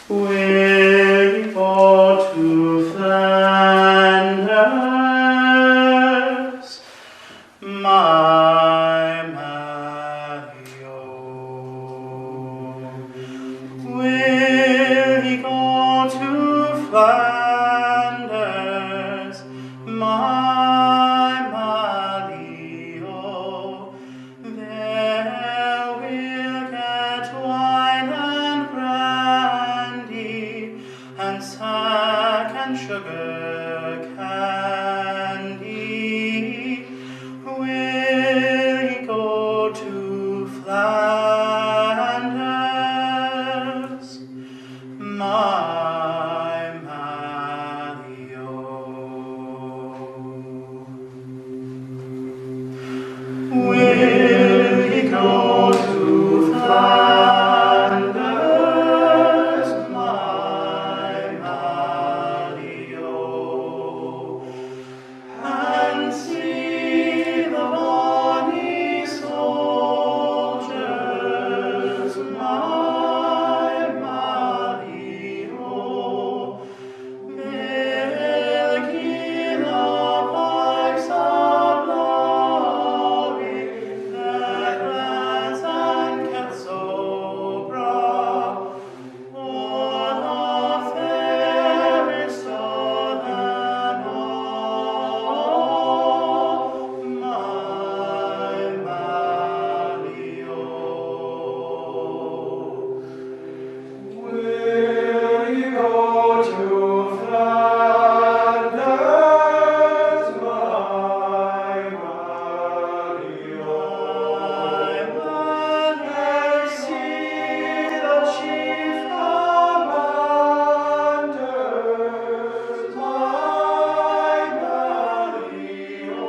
Will ye go to Flanders, my Mario? Will ye go to Flanders, my Mario? There we'll get wine and brandy, and sack and sugar candy. Will ye go to Flanders, my Mario? Will ye go to Flanders, my Mario, and see the bonny soldiers, my Mario? They'll give the pipes of glory, their glance and cats so broad, all of fairest all and all, my Mario. Will you go to Flanders, my Mario? And see the chief commanders, my Mario.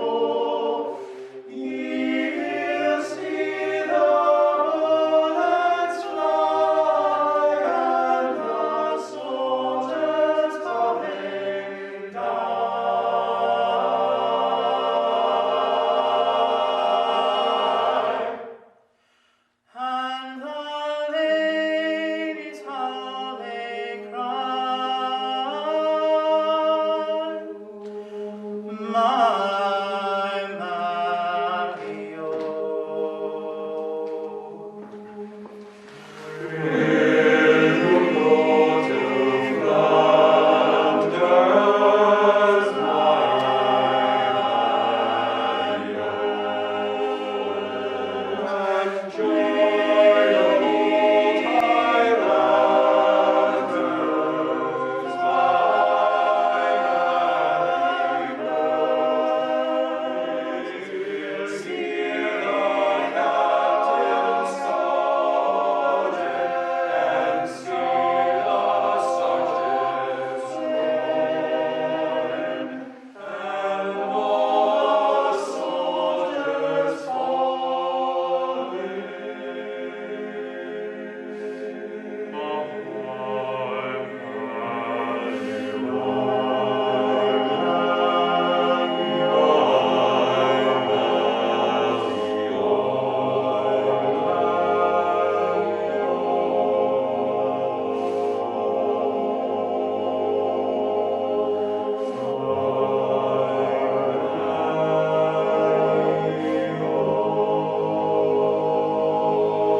Ye'll see the bullets fly and the soldiers coming die. And the ladies how they cry, my Mario. Will you go to Flanders, and join the old Highlanders, see the captain's sergeant and see the sergeant's sword, and all the soldiers falling.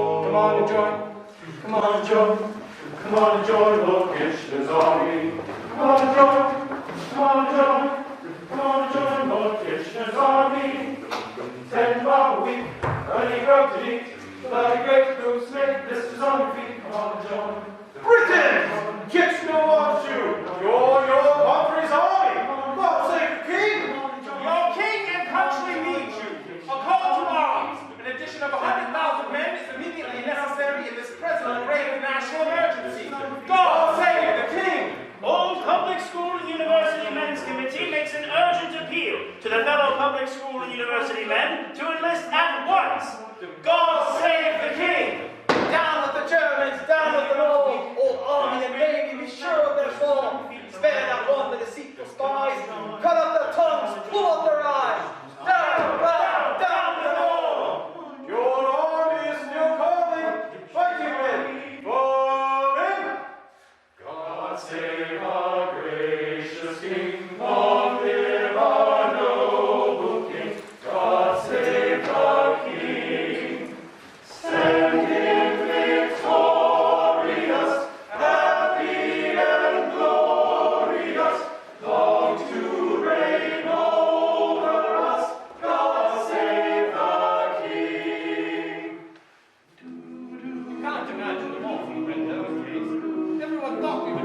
Come on and join. Come on and join. Come on and join Lord Kitchener's army. Come on and join. Come on and join. Come on and join Lord Kitchener's army. 10 bob a week, early grub to eat. Bloody great goose make blisters on your feet. Come on and join. Britain! Kitchener wants you. You're your country's army. God save the king. Your king and country need you. A call to arms. An addition of 100,000 men is immediately necessary in this present grave national emergency. God save the king! Old Public School and University Men's Committee makes an urgent appeal to the fellow public school and university men to enlist at once. God save the king! Down with the German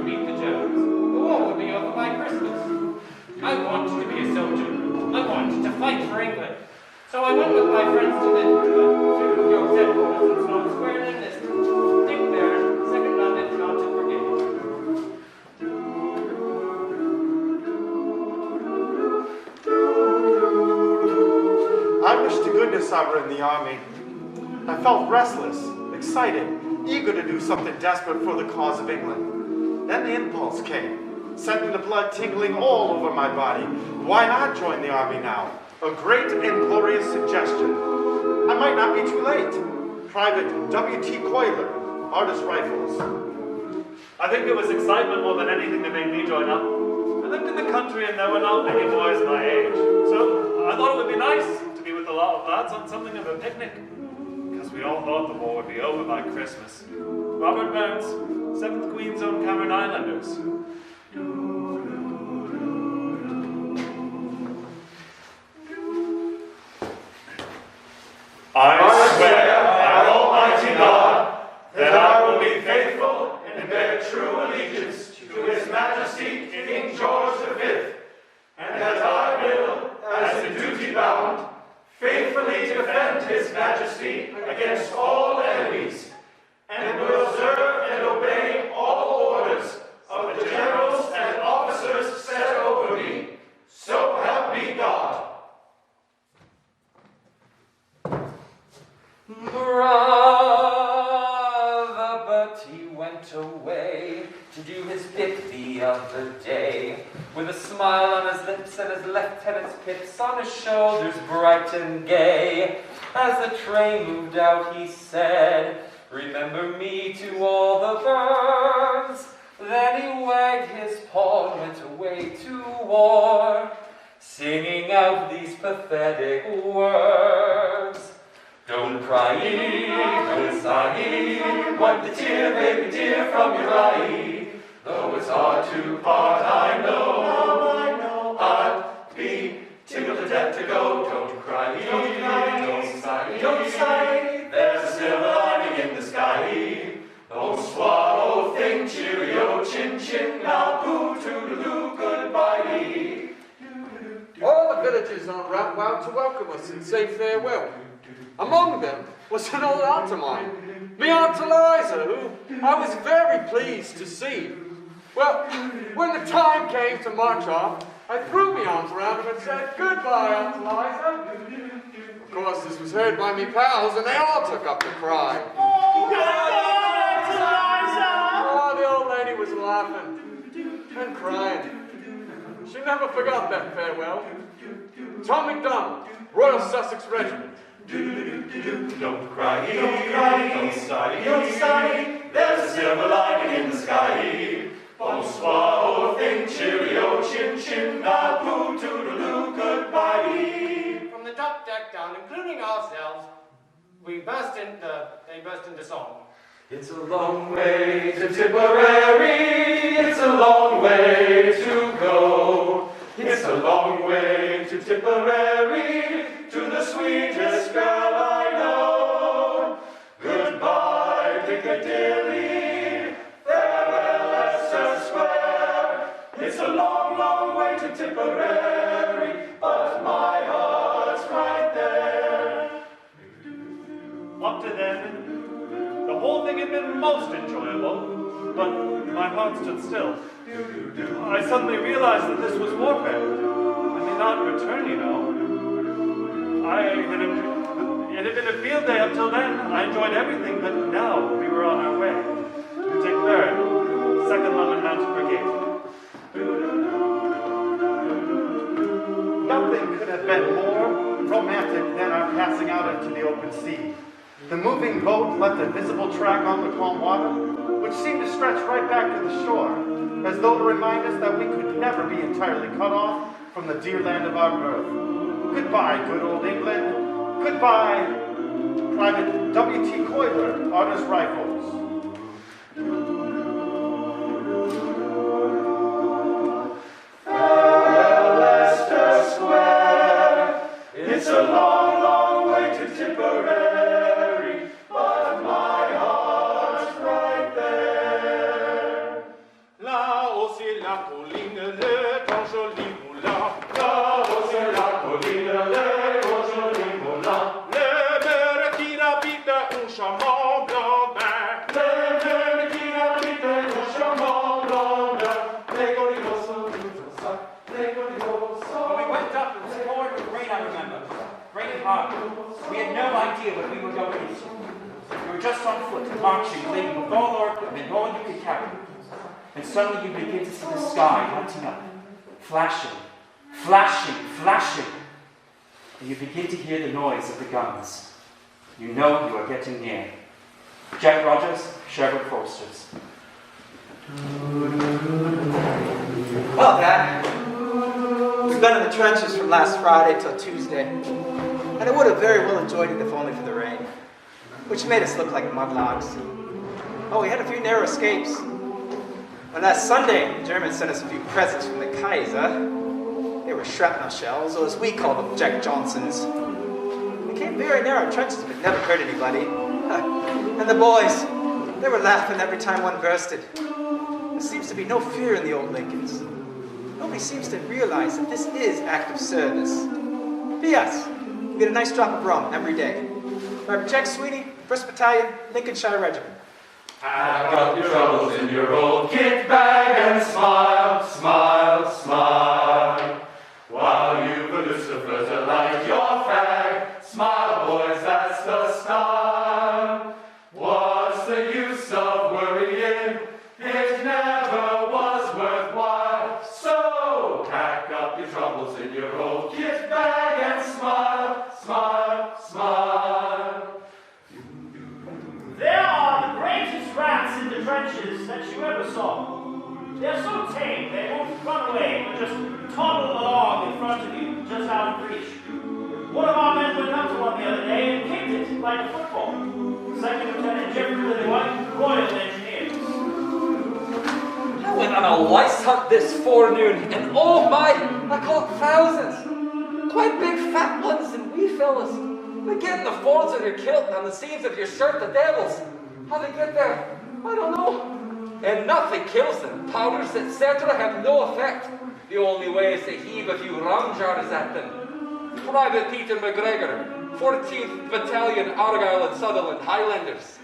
meet the Germans. The war would be over by Christmas. I wanted to be a soldier. I wanted to fight for England. So I went with my friends to your headquarters in Sloane Square and enlisted. Dick Barron, 2nd London Mounted Brigade. I wish to goodness I were in the army. I felt restless, excited, eager to do something desperate for the cause of England. Then the impulse came, sending the blood tingling all over my body. Why not join the army now? A great and glorious suggestion. I might not be too late. Private W.T. Coiler, Artist Rifles. I think it was excitement more than anything that made me join up. I lived in the country and there were not many boys my age. So I thought it would be nice to be with a lot of lads on something of a picnic. Because we all thought the war would be over by Christmas. Robert Burns, 7th Queen's Own Cameron Islanders. I swear by Almighty God that I will be faithful and bear true allegiance to His Majesty King George V, and that I will, as in duty bound, faithfully defend His Majesty against all enemies, and will observe and obey all orders of the generals and officers set over me. So help me God. Brother, but he went away to do his bit the other day, with a smile on his lips and his lieutenant's pips on his shoulders bright and gay. As the train moved out, he said, "Remember me to all the birds." Then he wagged his paw and went away to war, singing out these pathetic words. Don't cry, don't sigh, wipe the tear, baby dear, from your eye. Though it's hard to part, I know, I'll be tickled to death to go. Don't cry, don't sigh, there's a silver lining in the sky. Bonsoir, old thing, cheerio, chin chin, now boo, toodaloo, goodbye. All the villagers en route out to welcome us and say farewell. Among them was an old aunt of mine, my Aunt Eliza, who I was very pleased to see. Well, when the time came to march off, I threw my arms around her and said, "Goodbye, Aunt Eliza." Of course, this was heard by me pals, and they all took up the cry. Oh, goodbye, Aunt Eliza! Oh, the old lady was laughing and crying. She never forgot that farewell. Tom MacDonald, Royal Sussex Regiment. Don't cry, don't sigh, there's a silver lining in the sky. Bonsoir, old thing, cheerio, chin chin, now poo, toodaloo, goodbye. From the top deck down, including ourselves, they burst into song. It's a long way to Tipperary, it's a long way to go. It's a long way to Tipperary, to the sweetest girl I know. Goodbye, Piccadilly, farewell, Leicester Square. It's a long, long way to Tipperary, but my heart's right there. Up to then, the whole thing had been most enjoyable, but my heart stood still. I suddenly realized that this was warfare. I may not return, you know. It had been a field day up till then. I enjoyed everything, but now we were on our way to take Barron, 2nd London Mounted Brigade. Nothing could have been more romantic than our passing out into the open sea. The moving boat left a visible track on the calm water, which seemed to stretch right back to the shore, as though to remind us that we could never be entirely cut off from the dear land of our birth. Goodbye, good old England. Goodbye, Private W.T. Coiler, Artist Rifles. Farewell, Leicester Square. It's a long, long way to Tipperary, but my heart's right there. La idea what we were going into. You were just on foot, marching, laden with all our equipment, all you could carry. And suddenly you begin to see the sky lighting up, flashing, flashing, flashing. And you begin to hear the noise of the guns. You know you are getting near. Jack Rogers, Sherwood Forsters. Well, Dad, we've been in the trenches from last Friday till Tuesday, and I would have very well enjoyed it if only for the rain, which made us look like mudlarks. Oh, we had a few narrow escapes. On that Sunday, the Germans sent us a few presents from the Kaiser. They were shrapnel shells, or as we call them, Jack Johnsons. We came very narrow trenches, but never hurt anybody. And the boys, they were laughing every time one bursted. There seems to be no fear in the old Lincolns. Nobody seems to realize that this is active service. P.S. We get a nice drop of rum every day. Private Jack Sweeney, 1st Battalion, Lincolnshire Regiment. Pack up your troubles in your old kit bag and smile, smile, smile. While you the Lucifer to light your fag. Smile, boys, that's the style. What's the use of worrying? It never was worthwhile. So pack up your troubles in your old kit bag and smile, smile, smile. There are the greatest rats in the trenches that you ever saw. They're so tame, they won't run away, but just toddle along in front of you, just out of reach. One of our men went up to one the other day and kicked it like a football. Second Lieutenant Jeffrey Lillywhite, Royal Engineers. I went on a lice hunt this forenoon, and oh my, I caught thousands. Quite big fat ones and wee fellas. They get in the folds of your kilt and on the seams of your shirt, the devils. How they get there, I don't know. And nothing kills them. Powders, etc. have no effect. The only way is to heave a few rum jars at them. Private Peter McGregor, 14th Battalion, Argyll and Sutherland, Highlanders.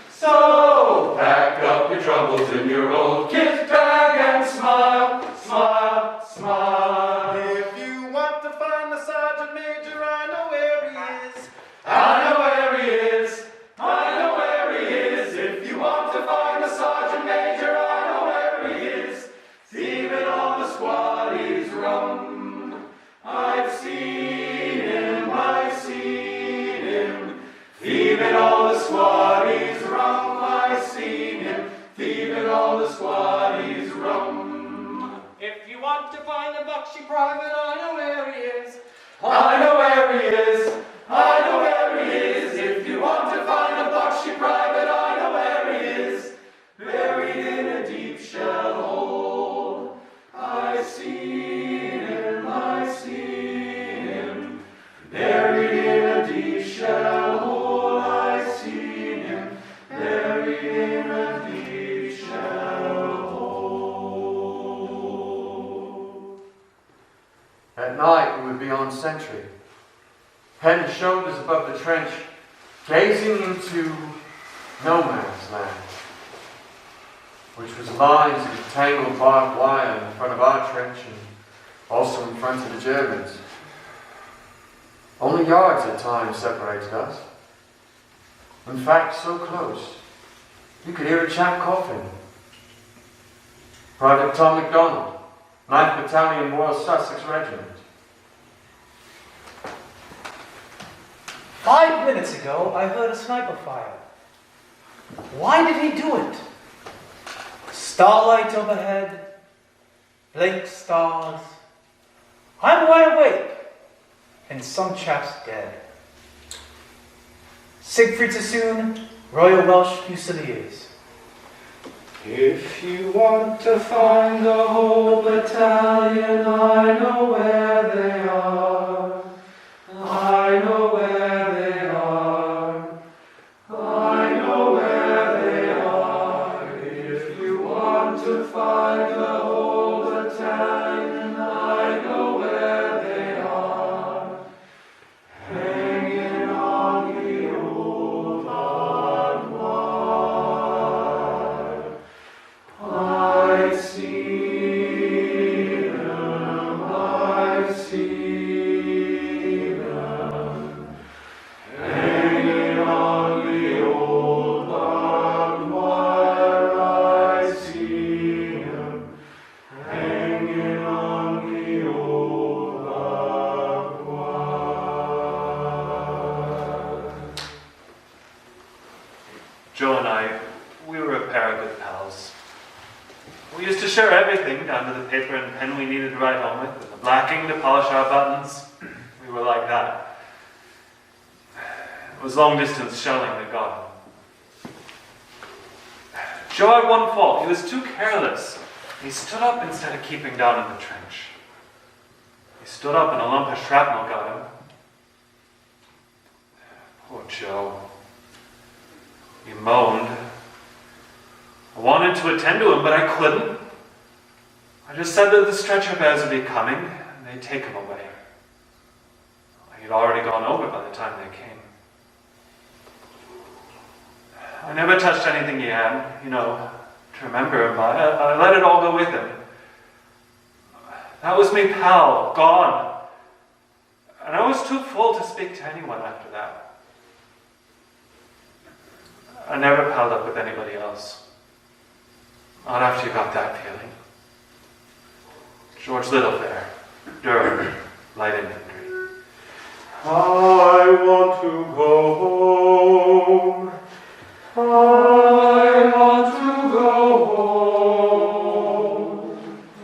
So pack up your troubles in your old kit bag and smile, smile, smile. If you want to find the Sergeant Major, I know where he is. I know where he is. I know where he is. If you want to find the Sergeant Major, I know where he is. Thieving all the squaddies rum. I've seen him, I've seen him. Thieving all the squaddies rum. I've seen him. Thieving all the squaddies rum. If you want to find a bucksy private, I know where he is. I know where he is. I know where he is. If you want to find a bucksy private, I know where he is. Buried in a deep shell hole. I've seen him, I've seen him. Buried in a deep shell hole. I've seen him. Buried in a deep shell hole. At night we would be on sentry, head and shoulders above the trench, gazing into no man's land, which was lined with tangled barbed wire in front of our trench and also in front of the Germans. Only yards at times separated us. In fact, so close, you could hear a chap coughing. Private Tom MacDonald, 9th Battalion, Royal Sussex Regiment. 5 minutes ago, I heard a sniper fire. Why did he do it? Starlight overhead, blink stars. I'm wide awake, and some chap's dead. Siegfried Sassoon, Royal Welsh Fusiliers. If you want to find the whole battalion, I know where they are. I know where they are. I know where they are. If you want to find the whole battalion, I know where they are. Hanging on the old barbed wire. I've seen them. Joe and I, we were a pair of good pals. We used to share everything, down to the paper and pen we needed to write home with, and the blacking to polish our buttons. We were like that. It was long-distance shelling that got him. Joe had one fault. He was too careless. He stood up instead of keeping down in the trench. He stood up and a lump of shrapnel got him. Poor Joe. He moaned. I wanted to attend to him, but I couldn't. I just said that the stretcher bears would be coming, and they'd take him away. He'd already gone over by the time they came. I never touched anything he had, to remember him by. I let it all go with him. That was me pal, gone. And I was too full to speak to anyone after that. I never palled up with anybody else. Not after you got that feeling. George Littlefair, Durham, Light Infantry. I want to go home. I want to go home.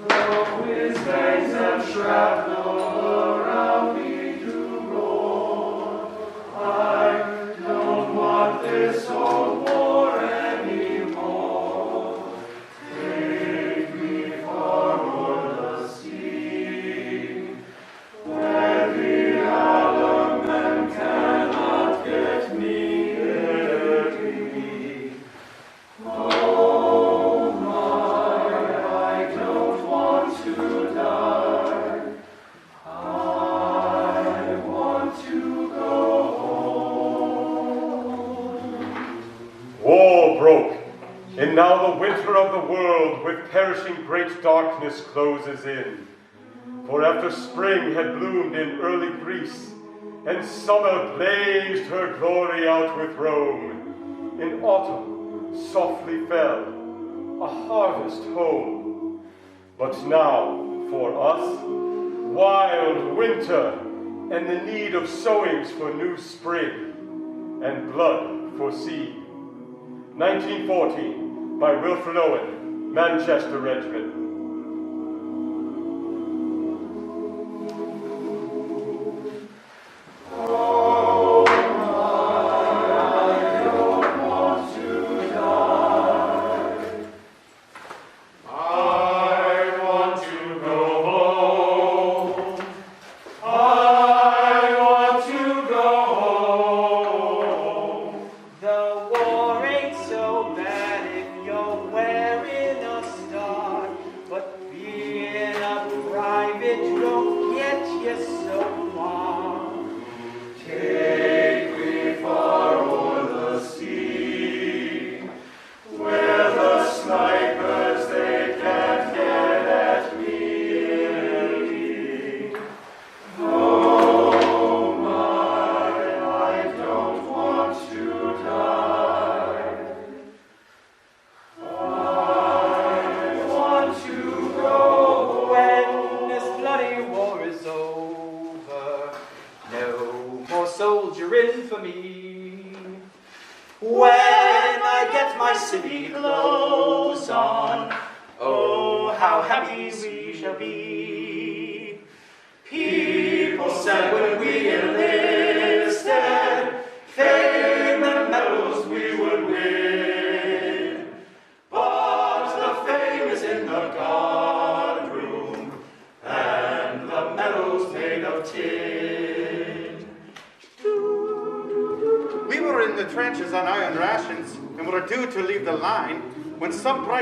Though his bangs and shrapnel around me do roar, I don't want this old war anymore. Take me far o'er the sea, where the element cannot get me. Oh my, I don't want to die. I want to go home. War broke, and now the winter of the world with perishing great darkness closes in. For after spring had bloomed in early Greece, and summer blazed her glory out with Rome, in autumn softly fell a harvest home. But now, for us, wild winter, and the need of sowings for new spring, and blood for seed. 1914, by Wilfred Owen, Manchester Regiment.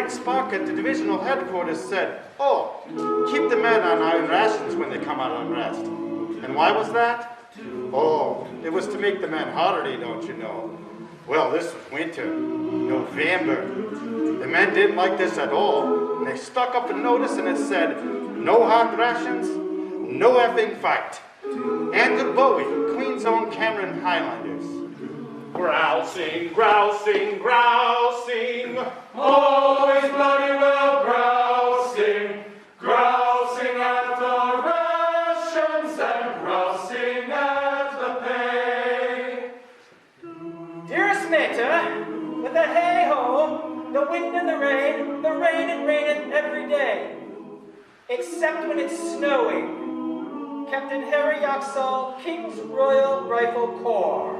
Spark at the divisional headquarters said, "Oh, keep the men on iron rations when they come out on rest." And why was that? Oh, it was to make the men hardy, don't you know? Well, this was winter, November. The men didn't like this at all, and they stuck up a notice and it said, "No hot rations, no effing fight." Andrew Bowie, Queen's Own Cameron Highlanders. Grousing, grousing, grousing, always bloody well grousing, grousing at the rations and grousing at the pay. Dearest Mater, with the the hay-ho, the wind and the rain it raineth every day, except when it's snowing. Captain Harry Yaxall, King's Royal Rifle Corps.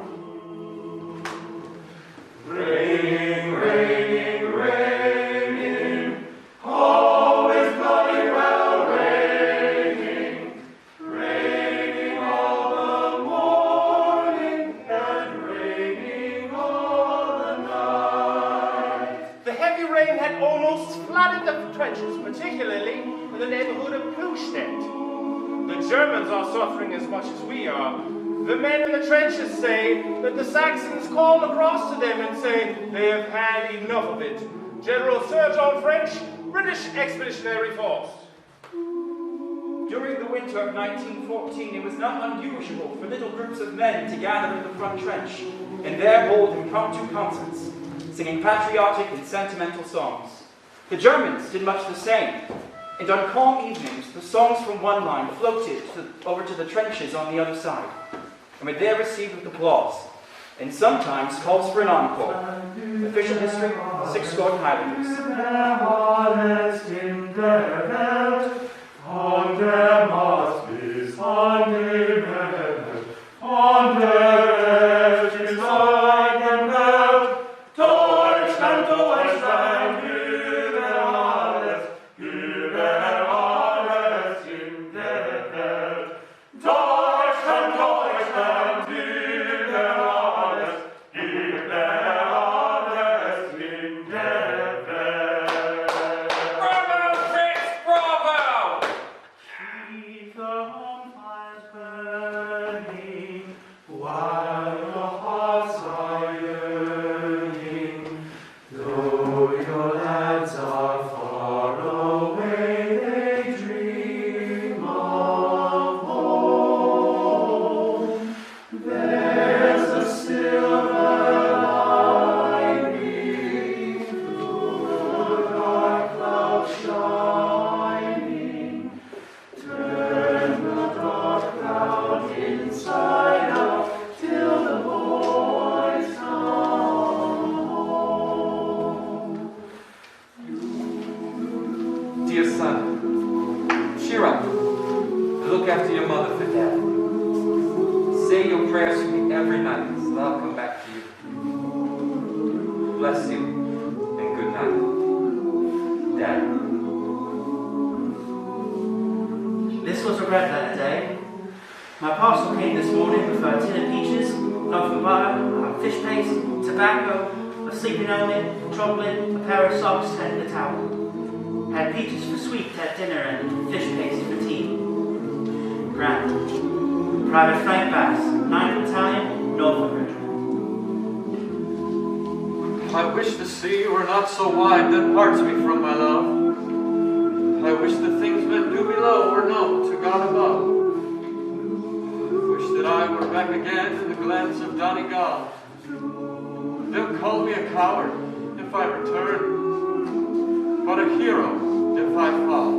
Raining, raining, raining, always bloody well raining, raining all the morning and raining all the night. The heavy rain had almost flooded the trenches, particularly in the neighborhood of Pilstedt. The Germans are suffering as much as we are. The men in the trenches say that the Saxons call across to them and say they have had enough of it. General Sergeant French, British Expeditionary Force. During the winter of 1914, it was not unusual for little groups of men to gather in the front trench and there hold impromptu concerts, singing patriotic and sentimental songs. The Germans did much the same, and on calm evenings, the songs from one line floated over to the trenches on the other side, and were there received with applause, and sometimes calls for an encore. Official history, 6 Gordon Highlanders. On der Mast bis an die Welt, on der Welt ist eine Welt, Deutschland, Deutschland, über alles in der Welt. Deutschland, Deutschland, über alles in der Welt. Bravo, Fritz, bravo! Keep the home fires burning while your hearts are yearning. Though your lads are far away, they dream of home. There's a silver lining through the dark cloud shining. Turn the dark cloud inside out till the boys come home. Dear son, cheer up. Look after your mother for Dad. Say your prayers for me every night, so I'll come back to you. Bless you, and good night. Dad. This was a red letter day. My parcel came this morning with a tin of peaches, loaf of butter, fish paste, tobacco, a sleeping helmet, chocolate, a pair of socks, and a towel. Had peaches for sweet at dinner and fish paste for tea. Grand. Private Frank Bass, 9th Battalion, Norfolk Regiment. I wish the sea were not so wide that parts me from my love. I wish the things men do below were known to God above. I wish that I were back again in the glens of Donegal. They'll call me a coward if I return, but a hero if I fall.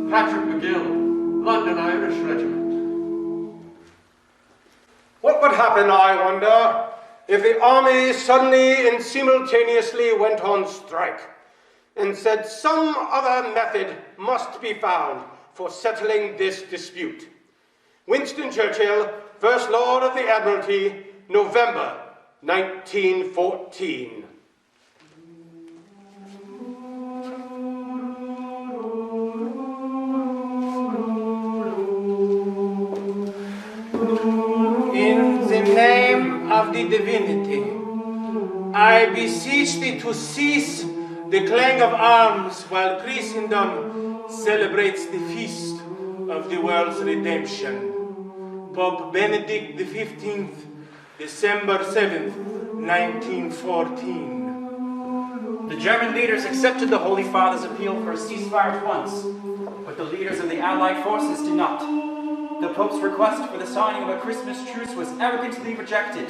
Patrick McGill, London Irish Regiment. What would happen, I wonder, if the army suddenly and simultaneously went on strike and said some other method must be found for settling this dispute? Winston Churchill, First Lord of the Admiralty, November 1914. In the name of the divinity, I beseech thee to cease the clang of arms while Christendom celebrates the feast of the world's redemption. Pope Benedict XV, December 7th, 1914. The German leaders accepted the Holy Father's appeal for a ceasefire at once, but the leaders of the Allied forces did not. The Pope's request for the signing of a Christmas truce was arrogantly rejected.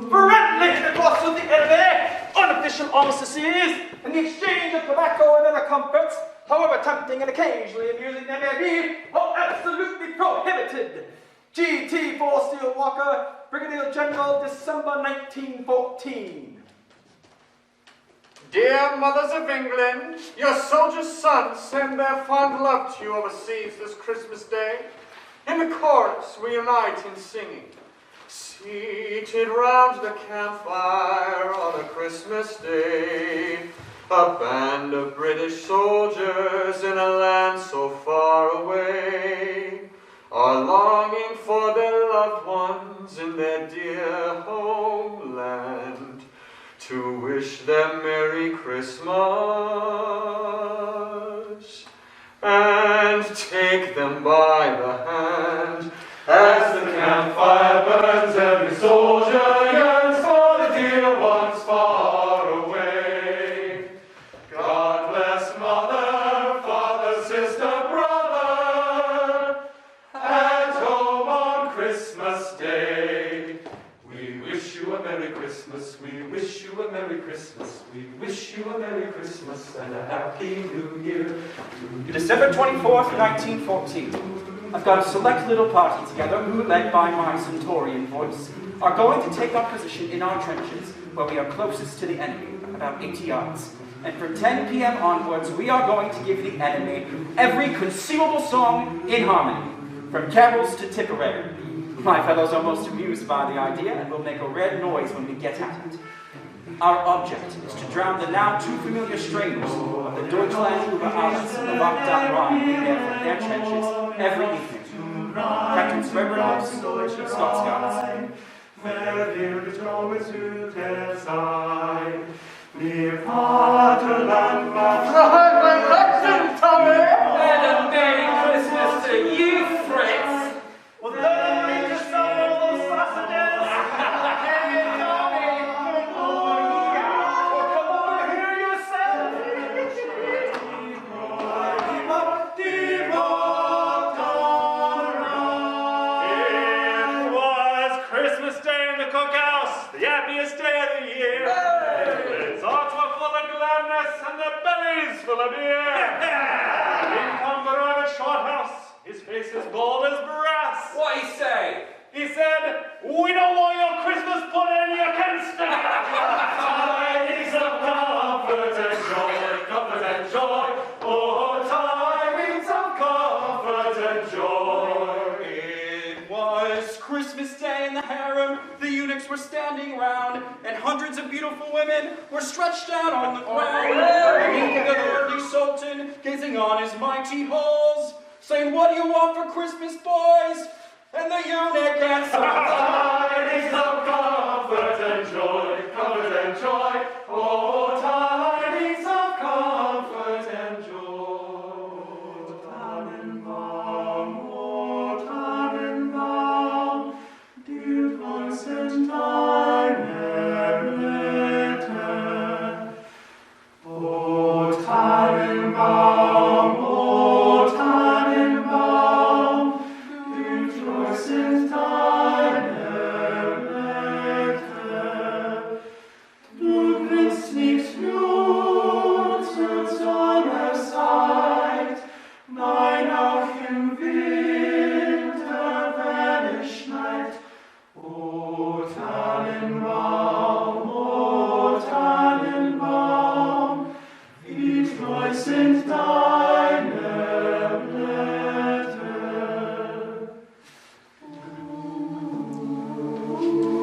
Friendly intercourse with the enemy, unofficial armistices, and the exchange of tobacco and other comforts, however tempting and occasionally amusing they may be, are absolutely prohibited. G.T. 4 Steel Walker, Brigadier General, December 1914. Dear mothers of England, your soldier sons send their fond love to you overseas this Christmas Day. In the chorus we unite in singing. Seated round the campfire on a Christmas Day, a band of British soldiers in a land so far away are longing for their loved ones in their dear homeland, to wish them Merry Christmas and take them by the hand. As the campfire burns, every soldier yearns for the dear ones far away. God bless mother, father, sister, brother, at home on Christmas Day. We wish you a Merry Christmas, we wish you a Merry Christmas, we wish you a Merry Christmas and a Happy New Year. December 24th, 1914. I've got a select little party together who, led by my Centaurian voice, are going to take up position in our trenches where we are closest to the enemy, about 80 yards. And from 10 p.m. onwards, we are going to give the enemy every conceivable song in harmony, from carols to Tipperary. My fellows are most amused by the idea and will make a red noise when we get at it. Our object is to drown the now too familiar strains of the Deutschland über alles and the Lockdown Rhyme we hear from their trenches every evening. Captain Sweberlos, Scots Guards. Wer will getreu zu der sein? Wir Vaterland macht Reluctant, Tommy! And a Merry Christmas to you, Fritz! Well, don't we just sell all those sausages? Hey, Tommy! Come over here yourself! It was Christmas Day in the cookhouse, the happiest day of the year. Its hearts were full of gladness and their bellies full of beer. In come the rabbit Shorthouse, his face as bold as brass. What he say? He said, "We don't want your Christmas pudding, you can stick it." tidings of comfort and joy, oh, tidings of comfort and joy. It was Christmas Day in the harem. The eunuchs were standing round, and hundreds of beautiful women were stretched out on the ground. And the lordly sultan, gazing on his mighty halls, saying, "What do you want for Christmas, boys?" And the eunuch answered, Tidings of comfort and joy, oh, tidings of comfort and joy. Tannenbaum, dear Constantine, erlette. Oh, Tannenbaum, sind deine Blätter. Du bringst nicht nur zur Sommerzeit, nein, auch im Winter, wenn es schneit. O Tannenbaum, wie treu sind deine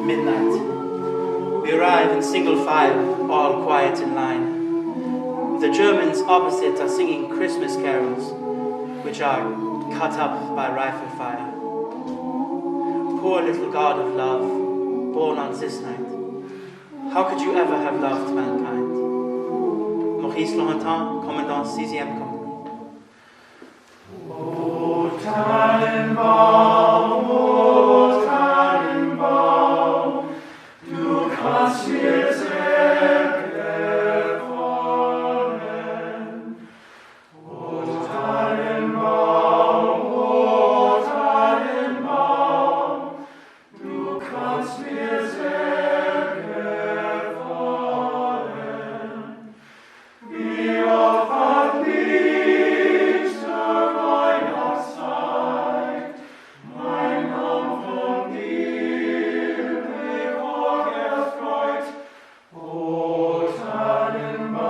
Midnight. We arrive in single file, all quiet in line. The Germans opposite are singing Christmas carols, which are cut up by rifle fire. Poor little god of love, born on this night. How could you ever have loved mankind? Maurice Laurentin, Commandant 6e Company. O Tannenbaum, du kannst mir sehr gefallen. O Tannenbaum, du kannst mir sehr gefallen. Wie oft hat mich zur Weihnachtszeit mein Arm von dir erfreut. O Tannenbaum,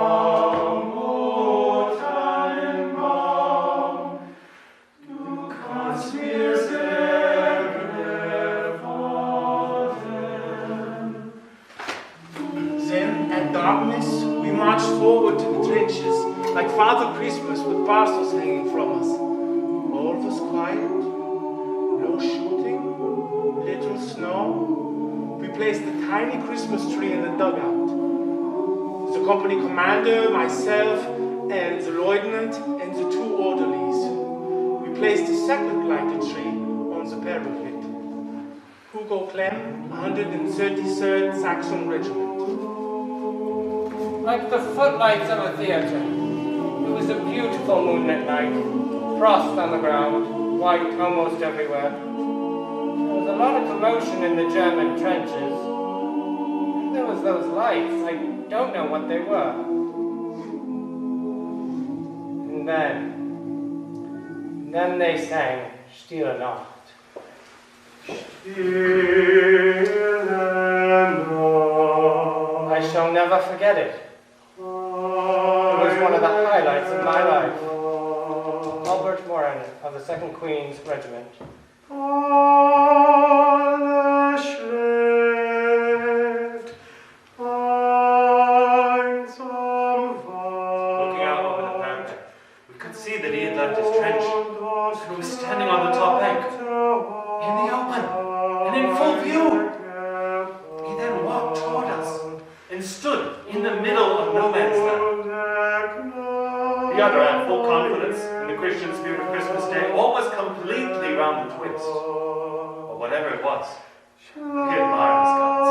darkness, we marched forward to the trenches, like Father Christmas with parcels hanging from us. All was quiet, no shooting, little snow. We placed a tiny Christmas tree in the dugout. The company commander, myself, and the lieutenant and the two orderlies. We placed a second lighted tree on the parapet. Hugo Clem, 133rd Saxon Regiment. Like the footlights of a theatre. It was a beautiful moonlit night. Frost on the ground, white almost everywhere. There was a lot of commotion in the German trenches. And there was those lights. I don't know what they were. And then they sang Stille Nacht. I shall never forget it. It was one of the highlights of my life. Albert Morin of the 2nd Queen's Regiment. Looking out over the parapet, we could see that he had left his trench. He was standing on the top bank, in the open, and in full view. He then walked toward us, and stood in the middle of no man's land. The other had full confidence in the Christian spirit of Christmas Day, almost completely round the twist. But whatever it was, he admired his gods.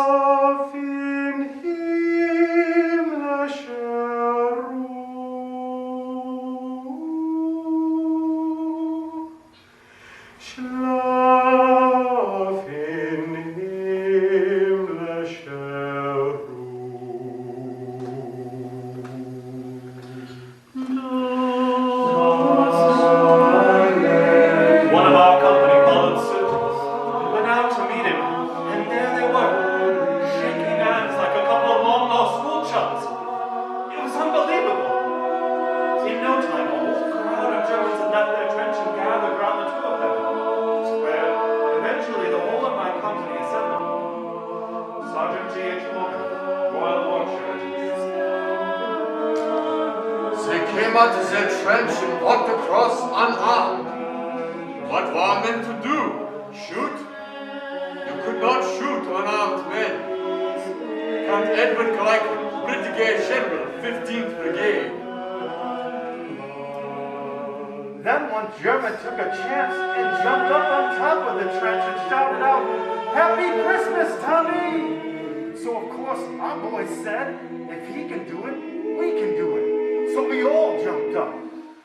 Then one German took a chance and jumped up on top of the trench and shouted out, "Happy Christmas, Tommy!" So of course our boy said, if he can do it, we can do it. So we all jumped up.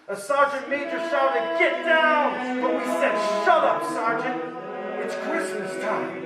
A sergeant major shouted, "Get down!" But we said, "Shut up, Sergeant. It's Christmas time."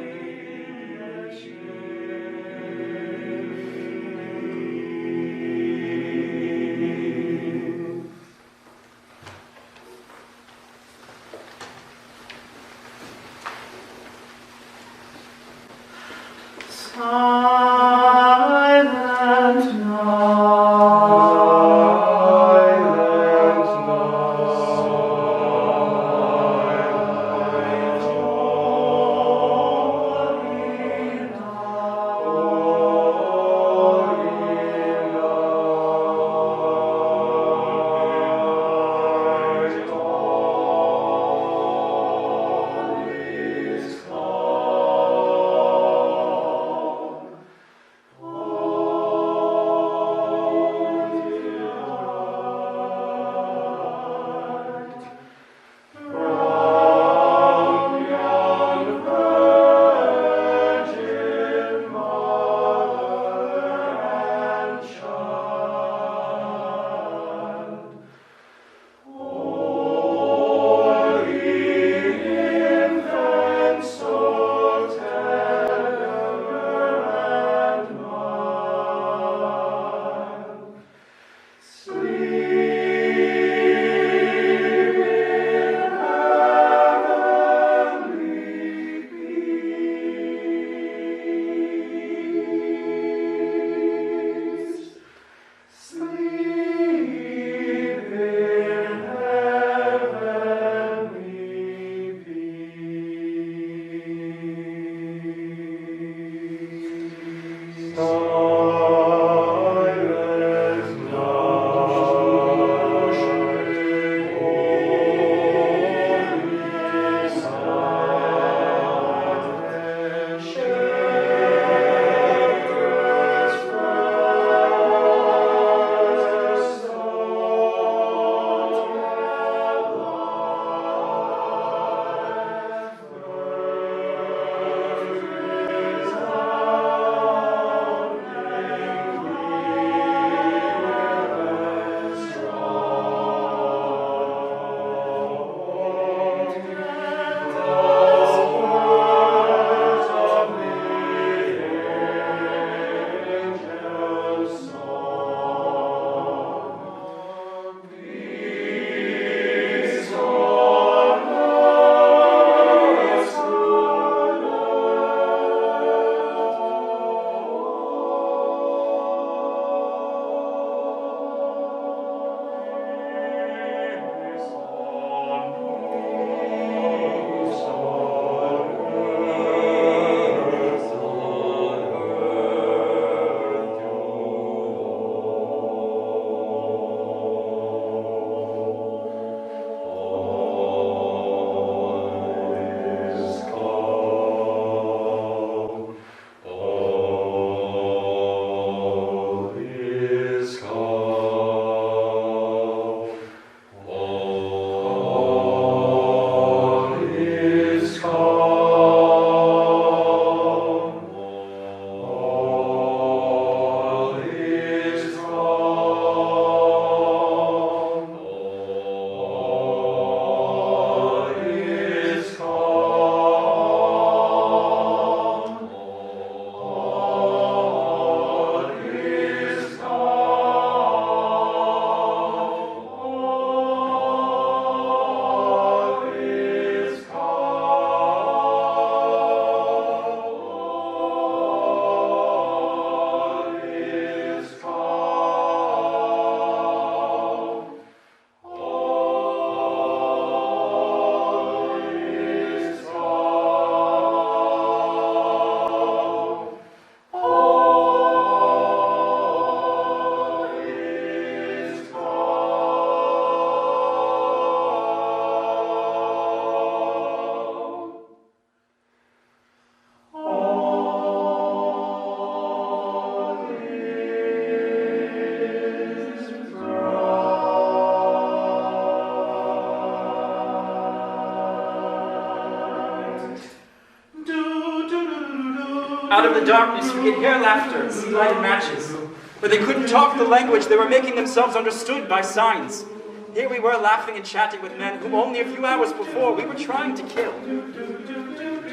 Out of the darkness you could hear laughter and see lighted matches. But they couldn't talk the language, they were making themselves understood by signs. Here we were laughing and chatting with men whom only a few hours before we were trying to kill.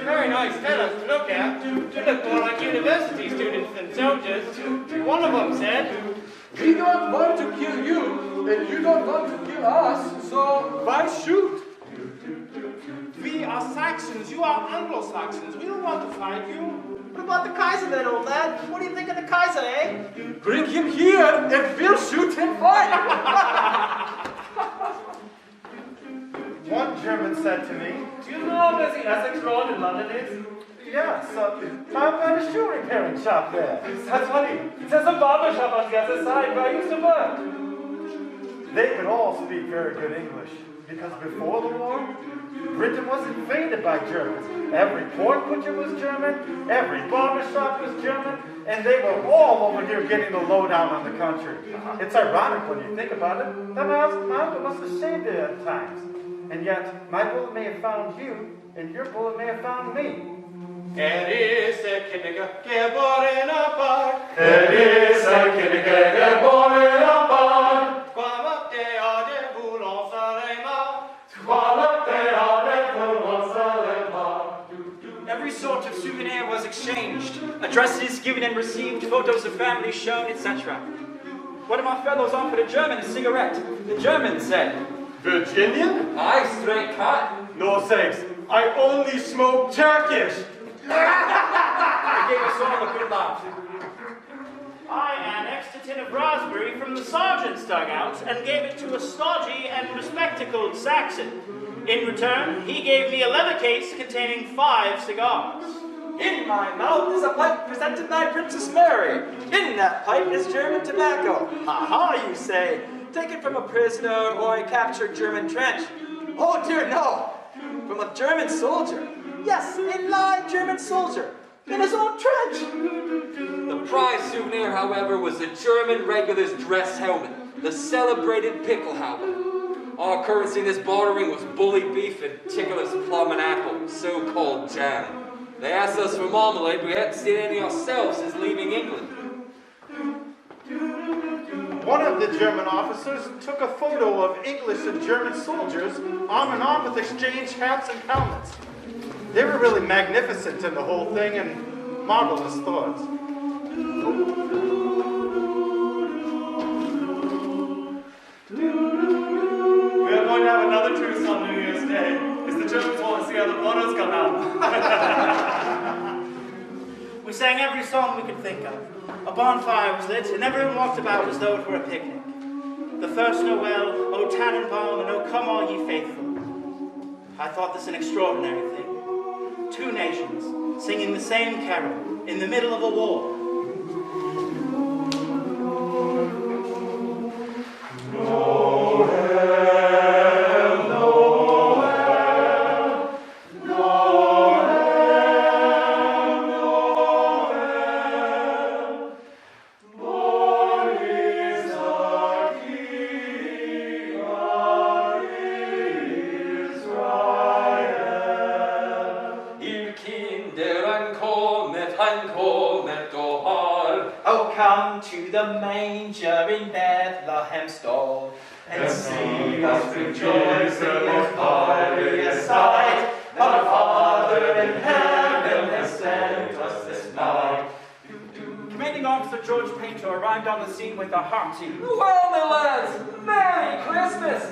Very nice fellows to look at. They look more like university students than soldiers. One of them said, "We don't want to kill you, and you don't want to kill us, so why shoot?" We are Saxons, you are Anglo-Saxons. We don't want to fight you. What about the Kaiser then, old lad? What do you think of the Kaiser, eh? Bring him here, and we'll shoot him fine. One German said to me, Do you know where the Essex Road in London is? yes, I've got a shoe repairing shop there. That's funny. There's a barber shop on the other side where I used to work. They could all speak very good English, because before the war, Britain was invaded by Germans. Every pork butcher was German, every barber shop was German, and they were all over here getting the lowdown on the country. It's ironic when you think about it. That my must have saved it at times. And yet, my bullet may have found you, and your bullet may have found me. Every sort of souvenir was exchanged, addresses given and received, photos of families shown, etc. One of my fellows offered a German a cigarette. The German said, Virginian? Aye, straight cut. No thanks. I only smoke Turkish. he gave us all a good laugh. I annexed a tin of raspberry from the sergeant's dugout and gave it to a stodgy and bespectacled Saxon. In return, he gave me a leather case containing 5 cigars. In my mouth is a pipe presented by Princess Mary. In that pipe is German tobacco. Ha ha, you say. Taken from a prisoner or a captured German trench. Oh dear, no. From a German soldier. Yes, a live German soldier. In his own trench. The prize souvenir, however, was the German regular's dress helmet, the celebrated pickle helmet. Our currency in this bartering was bully beef and tickler's plum and apple, so-called jam. They asked us for marmalade, but we hadn't seen any ourselves since leaving England. One of the German officers took a photo of English and German soldiers arm in arm with exchanged hats and helmets. They were really magnificent in the whole thing and marvelous thoughts. We are going to have another truce on New Year's Day, because the Germans want to see how the photos come out. We sang every song we could think of. A bonfire was lit, and everyone walked about as though it were a picnic. The first Noel, O Tannenbaum, and O Come All Ye Faithful. I thought this an extraordinary thing. 2 nations singing the same carol in the middle of a war. Oh, come to the manger in Bethlehem stall, and see us rejoice in His glorious sight. Our Father in heaven has sent us this night. Commanding Officer George Painter arrived on the scene with a hearty, Well, my lads, Merry Christmas!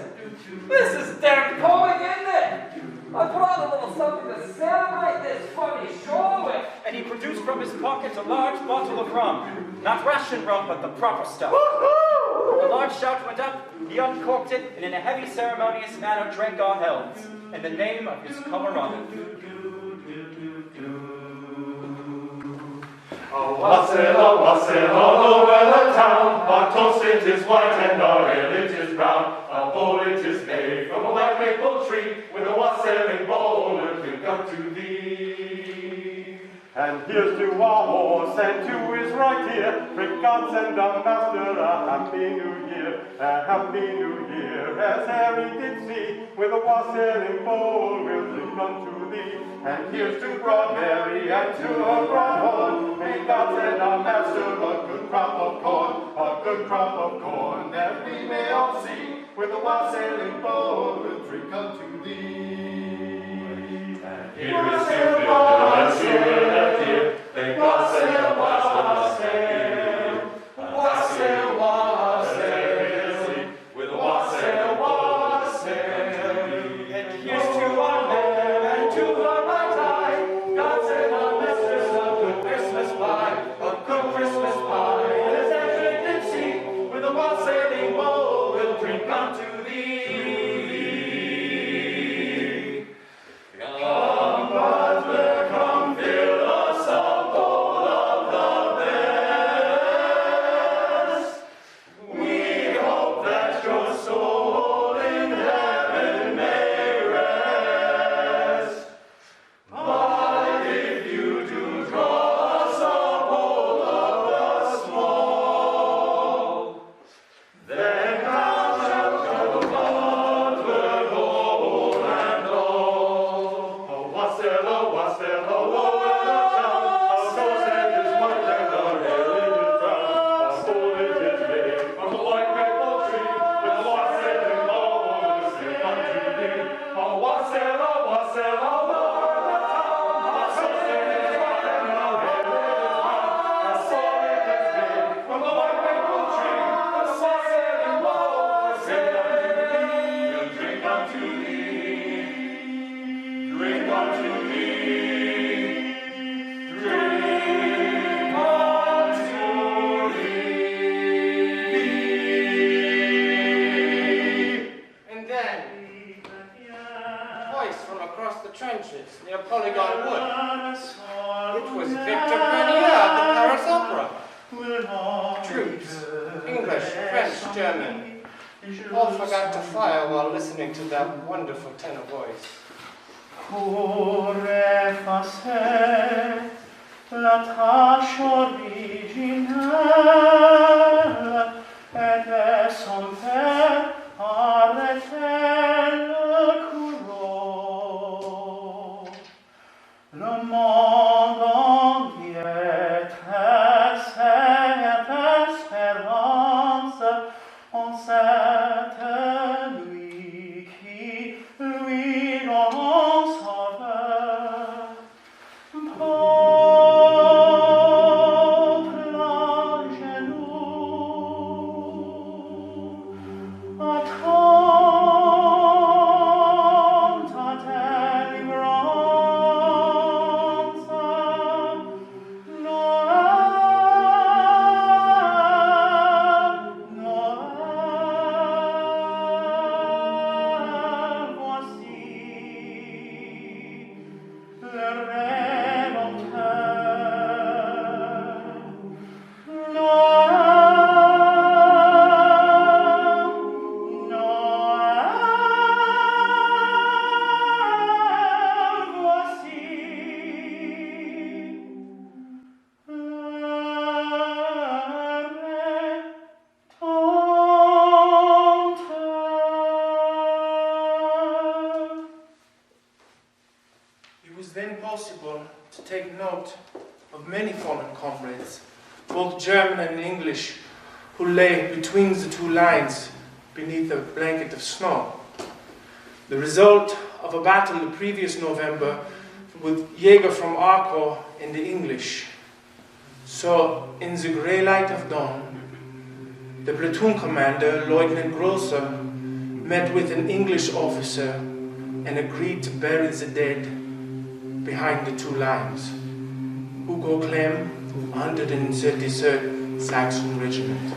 This is damn cold, isn't it? I brought a little something to celebrate this funny show with. and he produced from his pocket a large bottle of rum. Not ration rum, but the proper stuff. A large shout went up, he uncorked it, and in a heavy ceremonious manner drank our healths, in the name of his camarade. A wassail all over the town. Our toast it is white and our ale it is brown. Our bowl it is made from a white maple tree, with a wassailing bowl and we'll come to thee. And here's to our horse and to his right ear. Pray God send our master a happy new year, a happy new year. As Harry did see, with a wassailing bowl we'll come to thee. And here's to broad Mary and to her broad home. God send our master a good crop of corn, that we may all see, with a wasailing boat will drink unto thee. And here is to build and here and here, thank God send a wassail, with a wassail, and here's to our men and to our right eye, God send our masters a good Christmas pie, and as every did see, with a wassailing bowl will drink unto thee. Come, butler, come fill us a bowl of the best. We hope that your soul in heaven may rest. But if you do draw us a bowl of the small, then thou shalt show the butler gold and all. A wassail, woe in the town, a ghost and his wife and a hare in his brown. A foliage is made from the white maple tree, with a wassailing bowl will drink unto thee. A wassail, woe in the town, a ghost and his wife and a hare in his brown. A foliage is made from the white maple tree, with a wassailing bowl will drink unto thee. Drink unto thee. Drink unto thee. And then, voice from across the trenches near Polygon Wood. It was Victor Grenier of the Paris Opera. Troops, English, French, German, all forgot to fire while listening to that wonderful tenor voice. Core facet la tâche originelle, et de son père arrêtait le courroux. Le monde entier tressait d'espérance en cette nuit qui lui donne sauveur. Porte à genoux, attends ta délivrance. Noël, voici le Rédempteur. Noël, voici It was then possible to take note of many fallen comrades, both German and English, who lay between the two lines beneath a blanket of snow. The result of a battle the previous November with Jäger from Arco and the English. So, in the grey light of dawn, the platoon commander, Lieutenant Grosser, met with an English officer and agreed to bury the dead behind the two lines. Hugo Clem, 133rd Saxon Regiment.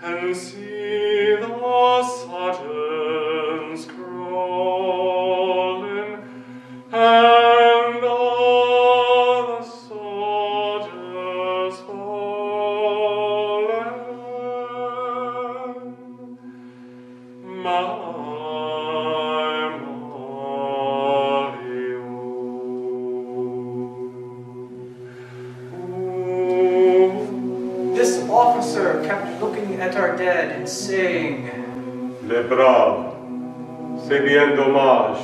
And see the sun This officer kept looking at our dead and saying, Les braves, c'est bien dommage.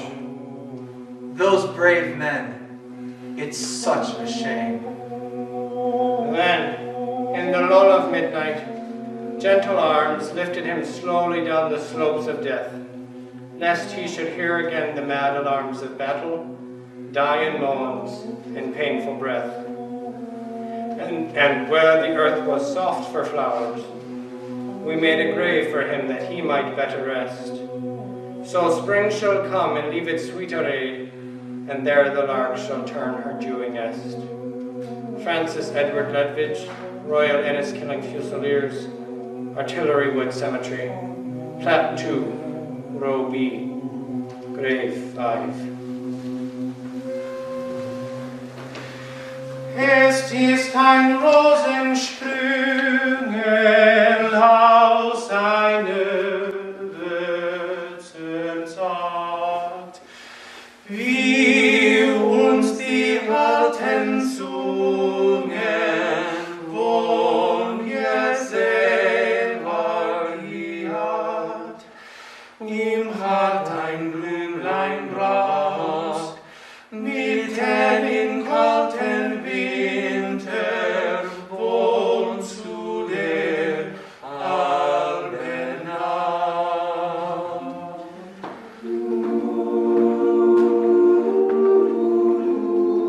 those brave men, it's such a shame. Then, in the lull of midnight, gentle arms lifted him slowly down the slopes of death, lest he should hear again the mad alarms of battle, die in moans and painful breath. And where the earth was soft for flowers, we made a grave for him that he might better rest. So spring shall come and leave its sweet array, and there the lark shall turn her dewy nest. Francis Edward Ledvidge, Royal Enniskilling Fusiliers, Artillery Wood Cemetery, Plat 2, Row B, Grave 5. Es ist ein Rosensprüngen aus eine Würzenzart, wie uns die alten sungen, wo wir selber hielt, im Hart ein Blümlein braust, mitten in kalten Winter wohnt zu der alten Nacht.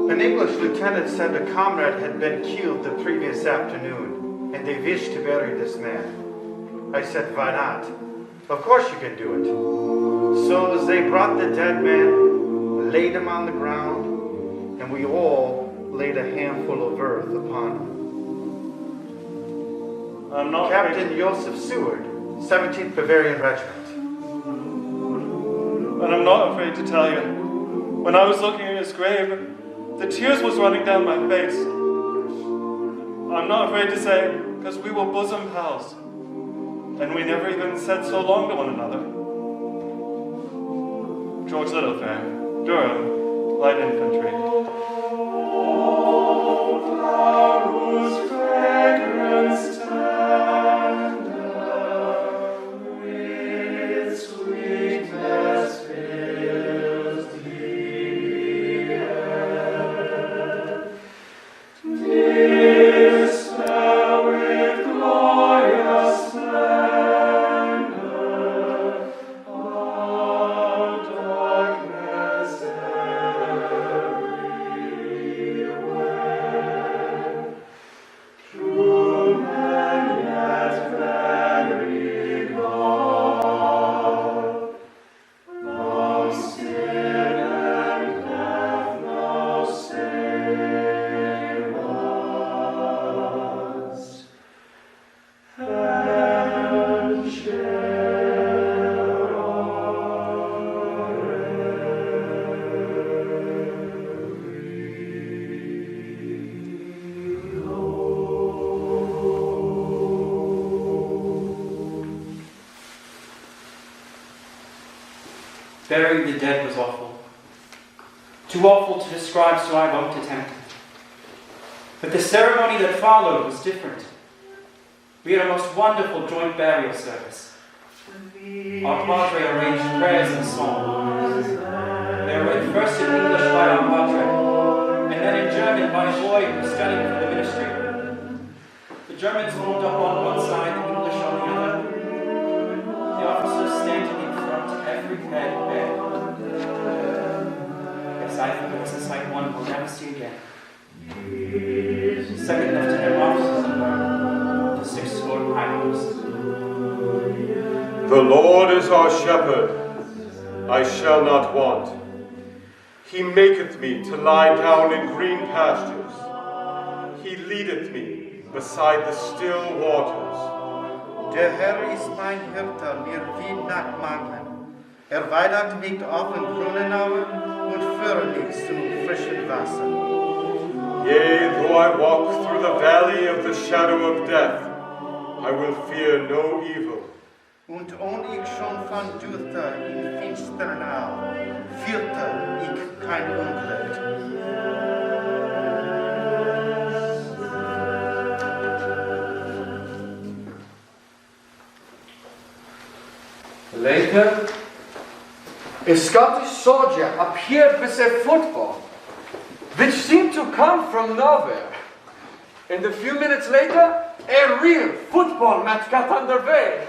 An English lieutenant said a comrade had been killed the previous afternoon, and they wished to bury this man. I said, why not? Of course you can do it. So as they brought the dead man, laid him on the ground, and we all laid a handful of earth upon him. I'm not Captain Joseph Seward, 17th Bavarian Regiment. And I'm not afraid to tell you, when I was looking at his grave, the tears was running down my face. I'm not afraid to say, because we were bosom pals, and we never even said so long to one another. George Littlefair, Durham, Light Infantry. Whose fragrance tender with sweetness fills the air, dispel with glorious splendor of darkness everywhere. True men yet very God, of sin and death no save us, and share our Burying the dead was awful. Too awful to describe, so I won't attempt it. But the ceremony that followed was different. We had a most wonderful joint burial service. Our padre arranged prayers and songs. They were read first in English by our padre, and then in German by a boy who was studying for the ministry. The Germans moved up on one side, the English on the other. The officers standing in front, every head bent. Yes, I think it was a sight one will never see again. Second Lieutenant officers and the 6th Lord Highlanders. The Lord is our shepherd, I shall not want. He maketh me to lie down in green pastures. He leadeth me beside the still waters. Der Herr ist mein Hirte, mir wird nicht mangeln. Weidert mich auf in grünen Auen und führt mich zum frischen Wasser. Yea, though I walk through the valley of the shadow of death, I will fear no evil, und ohne ich schon von Dürter in finstern Au, führte ich kein Unglück. Later, a Scottish soldier appeared with a football, which seemed to come from nowhere. And a few minutes later, a real football match got underway.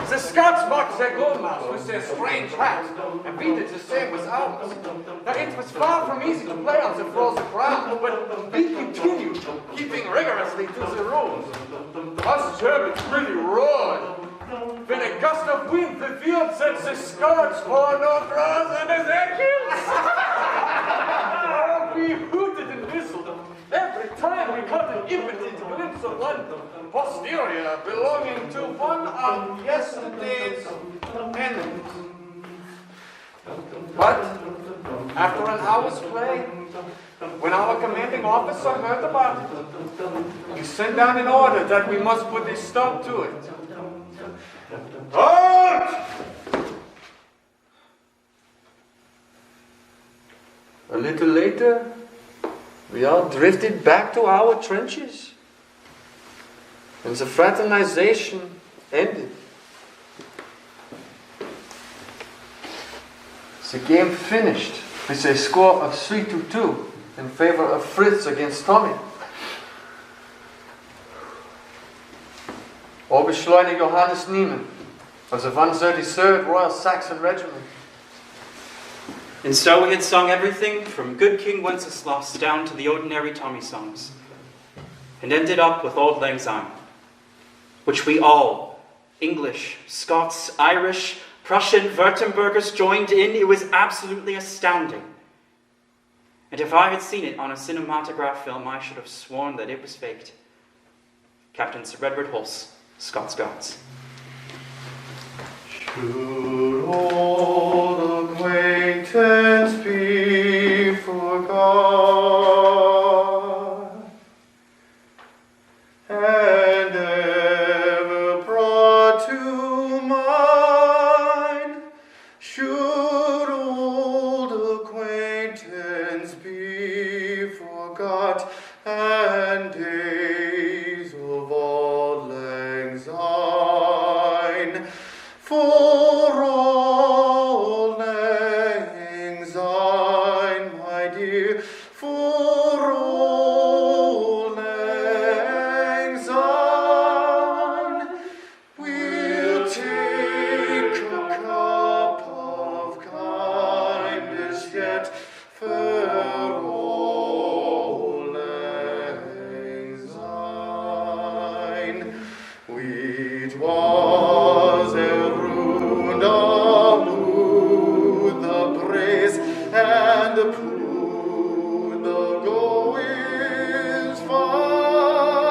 The Scots mocked their goalmouths with their strange hats, and we did the same with ours. Now, it was far from easy to play on the frozen ground, but we continued, keeping rigorously to the rules. Us turbans really roared. When a gust of wind revealed that the Scots were no brothers than their kills. We hooted and whistled. Every time we caught an impotent glimpse of one posterior belonging to one of yesterday's enemies. But after an hour's play, when our commanding officer heard about it, he sent down an order that we must put a stop to it. Halt! A little later, we all drifted back to our trenches, and the fraternization ended. The game finished with a score of 3-2 in favor of Fritz against Tommy. Oberschleuniger Johannes Niemann of the 133rd Royal Saxon Regiment. And so we had sung everything from Good King Wenceslas down to the ordinary Tommy songs, and ended up with Auld Lang Syne, which we all, English, Scots, Irish, Prussian, Württembergers, joined in. It was absolutely astounding. And if I had seen it on a cinematograph film, I should have sworn that it was faked. Captain Sir Edward Hulse, Scots Guards. Should old acquaintance be forgot, and ever brought to mind? Should old acquaintance be forgot, and days of Auld Lang Syne? For Auld Lang Syne, my dear, for Auld Lang Syne, we'll take a cup of kindness yet for Auld Lang Syne. It was a round of the praise and the poo, the go is fine,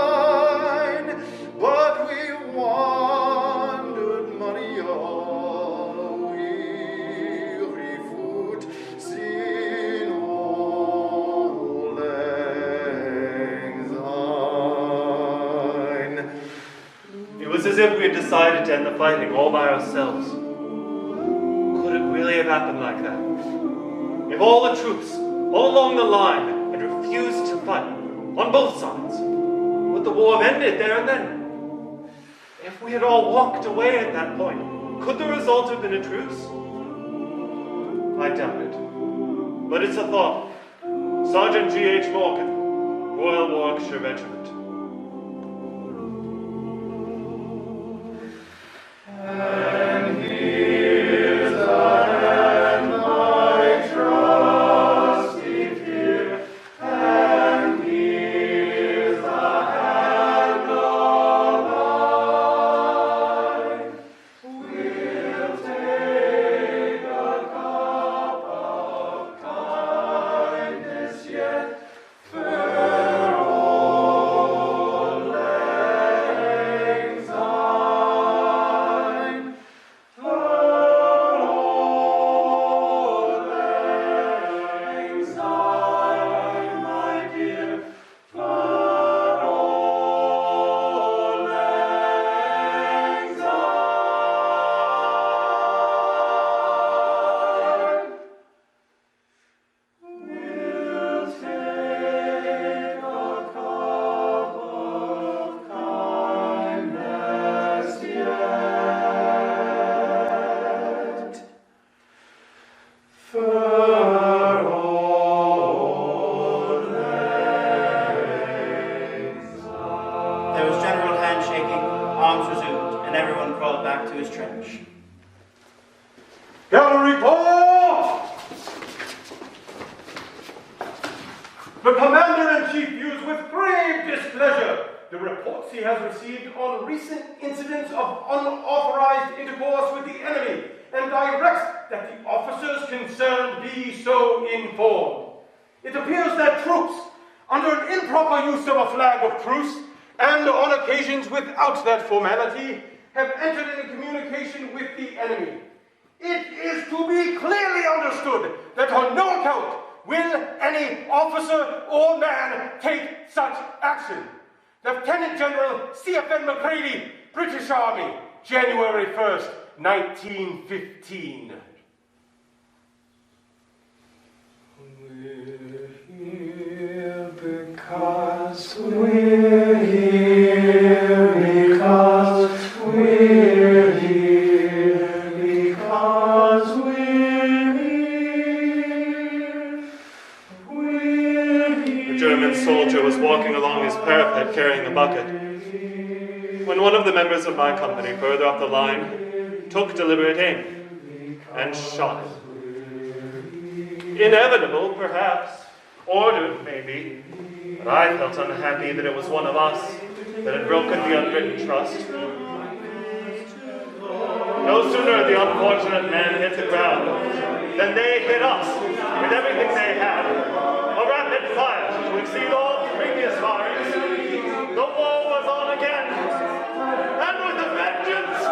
but we wandered many a weary foot, sin Auld Lang Syne. It was as if we had decided to end the fighting all by ourselves. Could it really have happened like that? If all the troops, all along the line, had refused to fight, on both sides, would the war have ended there and then? If we had all walked away at that point, could the result have been a truce? I doubt it. But it's a thought. Sergeant G.H. Morgan, Royal Warwickshire Regiment. And here's the hand I trusty fear, and here's the hand of I. We'll take a cup of kindness yet for all. perish. Cavalry corps! The Commander-in-Chief views with grave displeasure the reports he has received on recent incidents of unauthorized intercourse with the enemy, and directs that the officers concerned be so informed. It appears that troops, under an improper use of a flag of truce, and on occasions without that formality, have entered into communication with the enemy. It is to be clearly understood that on no account will any officer or man take such action. Lieutenant General C.F.N. McCready, British Army, January 1st, 1915. We're here because we're here, because we're here, because we're here, we're here. The German soldier was walking along his parapet carrying a bucket, when one of the members of my company further up the line took deliberate aim and shot him. Inevitable, perhaps, ordered, maybe, but I felt unhappy that it was one of us that had broken the unwritten trust. No sooner had the unfortunate man hit the ground than they hit us with everything they had. A rapid fire to exceed all previous firings. The war was on again, and with a vengeance!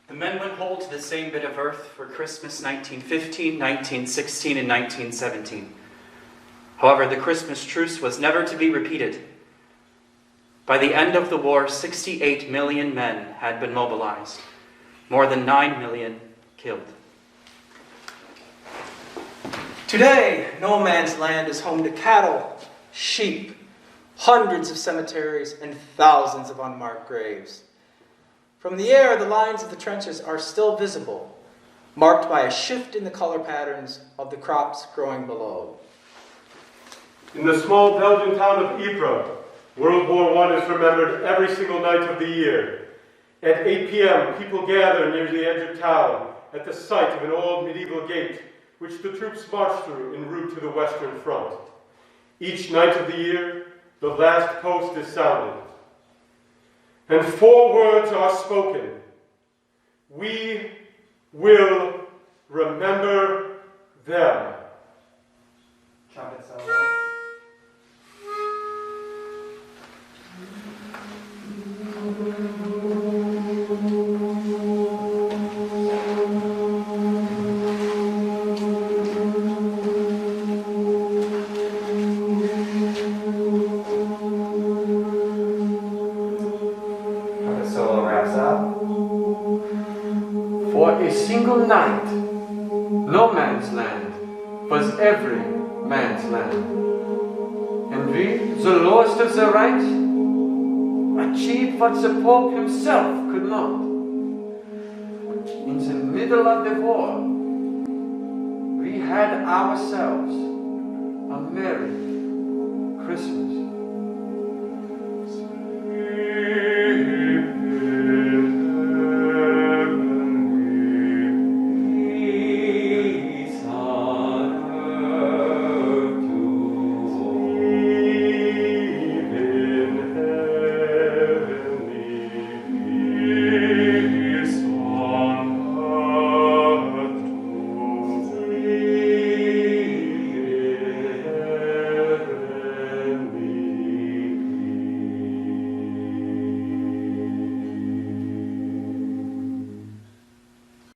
The men went whole to the same bit of earth for Christmas 1915, 1916, and 1917. However, the Christmas truce was never to be repeated. By the end of the war, 68 million men had been mobilized, more than 9 million killed. Today, no man's land is home to cattle, sheep, hundreds of cemeteries, and thousands of unmarked graves. From the air, the lines of the trenches are still visible, marked by a shift in the color patterns of the crops growing below. In the small Belgian town of Ypres, World War I is remembered every single night of the year. At 8 p.m., people gather near the edge of town at the site of an old medieval gate, which the troops march through en route to the Western Front. Each night of the year, the last post is sounded, and 4 words are spoken. We will remember them. Trumpet solo. For a single night, no man's land was every man's land. And we, the lowest of the ranks, achieved what the Pope himself could not. In the middle of the war, we had ourselves a merry Christmas.